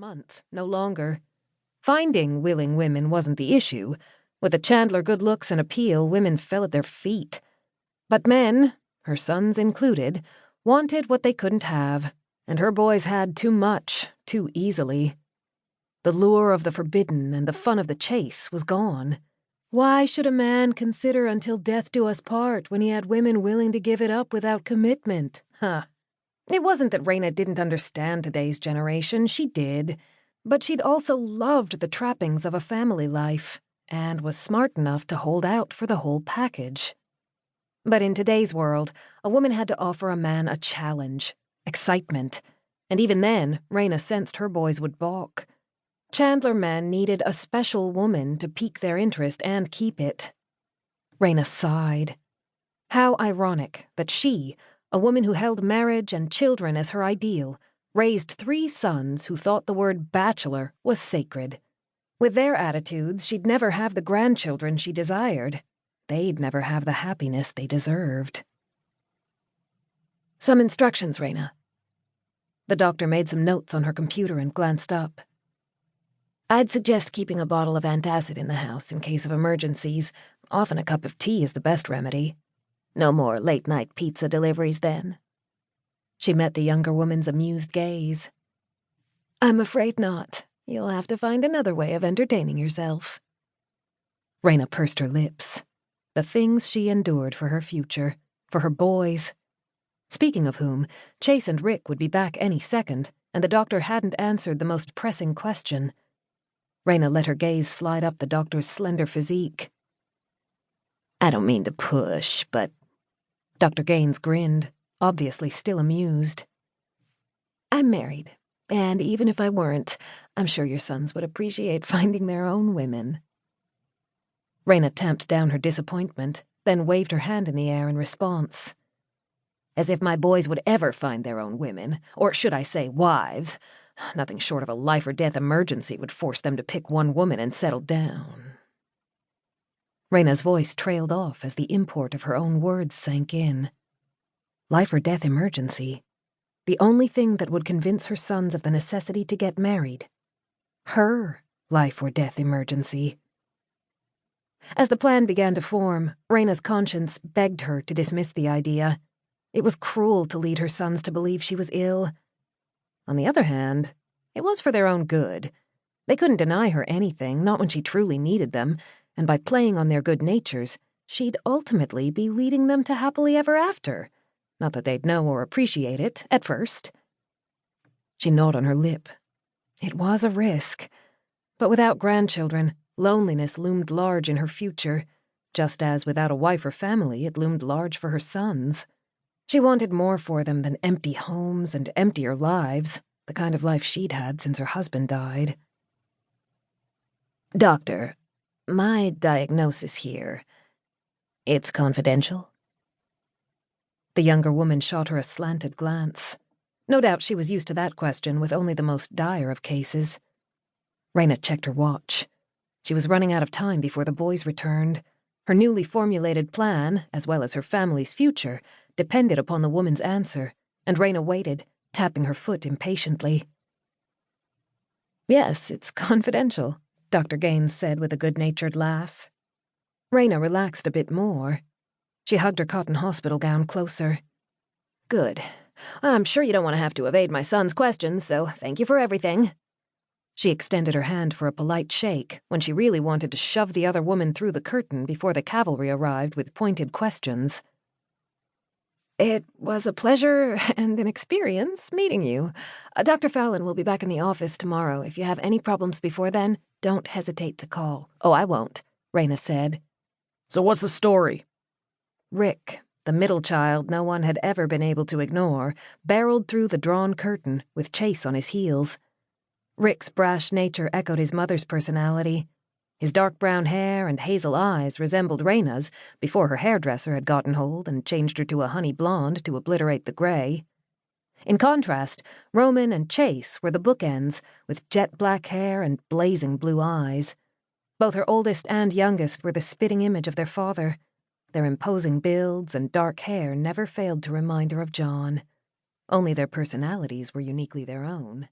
month, no longer. Finding willing women wasn't the issue. With a Chandler good looks and appeal, women fell at their feet. But men, her sons included, wanted what they couldn't have, and her boys had too much, too easily. The lure of the forbidden and the fun of the chase was gone. Why should a man consider until death do us part when he had women willing to give it up without commitment? It wasn't that Raina didn't understand today's generation. She did. But she'd also loved the trappings of a family life, and was smart enough to hold out for the whole package. But in today's world, a woman had to offer a man a challenge, excitement, and even then, Raina sensed her boys would balk. Chandler men needed a special woman to pique their interest and keep it. Raina sighed. How ironic that she, a woman who held marriage and children as her ideal, raised 3 sons who thought the word bachelor was sacred. With their attitudes, she'd never have the grandchildren she desired. They'd never have the happiness they deserved. Some instructions, Raina. The doctor made some notes on her computer and glanced up. I'd suggest keeping a bottle of antacid in the house in case of emergencies. Often a cup of tea is the best remedy. No more late-night pizza deliveries then. She met the younger woman's amused gaze. I'm afraid not. You'll have to find another way of entertaining yourself. Raina pursed her lips. The things she endured for her future, for her boys. Speaking of whom, Chase and Rick would be back any second, and the doctor hadn't answered the most pressing question. Raina let her gaze slide up the doctor's slender physique. I don't mean to push, but... Dr. Gaines grinned, obviously still amused. I'm married, and even if I weren't, I'm sure your sons would appreciate finding their own women. Raina tamped down her disappointment, then waved her hand in the air in response. As if my boys would ever find their own women, or should I say wives. Nothing short of a life-or-death emergency would force them to pick one woman and settle down. Raina's voice trailed off as the import of her own words sank in. Life-or-death emergency. The only thing that would convince her sons of the necessity to get married. Her life-or-death emergency. As the plan began to form, Raina's conscience begged her to dismiss the idea. It was cruel to lead her sons to believe she was ill. On the other hand, it was for their own good. They couldn't deny her anything, not when she truly needed them, and by playing on their good natures, she'd ultimately be leading them to happily ever after. Not that they'd know or appreciate it, at first. She gnawed on her lip. It was a risk. But without grandchildren, loneliness loomed large in her future, just as without a wife or family it loomed large for her sons. She wanted more for them than empty homes and emptier lives, the kind of life she'd had since her husband died. Doctor, my diagnosis here, it's confidential? The younger woman shot her a slanted glance. No doubt she was used to that question with only the most dire of cases. Raina checked her watch. She was running out of time before the boys returned. Her newly formulated plan, as well as her family's future, depended upon the woman's answer, and Raina waited, tapping her foot impatiently. Yes, it's confidential, Dr. Gaines said with a good-natured laugh. Raina relaxed a bit more. She hugged her cotton hospital gown closer. Good. I'm sure you don't want to have to evade my son's questions, so thank you for everything. She extended her hand for a polite shake when she really wanted to shove the other woman through the curtain before the cavalry arrived with pointed questions. It was a pleasure and an experience meeting you. Dr. Fallon will be back in the office tomorrow. If you have any problems before then, don't hesitate to call. Oh, I won't, Raina said. So what's the story? Rick, the middle child no one had ever been able to ignore, barreled through the drawn curtain with Chase on his heels. Rick's brash nature echoed his mother's personality. His dark brown hair and hazel eyes resembled Raina's before her hairdresser had gotten hold and changed her to a honey blonde to obliterate the gray. In contrast, Roman and Chase were the bookends, with jet black hair and blazing blue eyes. Both her oldest and youngest were the spitting image of their father. Their imposing builds and dark hair never failed to remind her of John. Only their personalities were uniquely their own.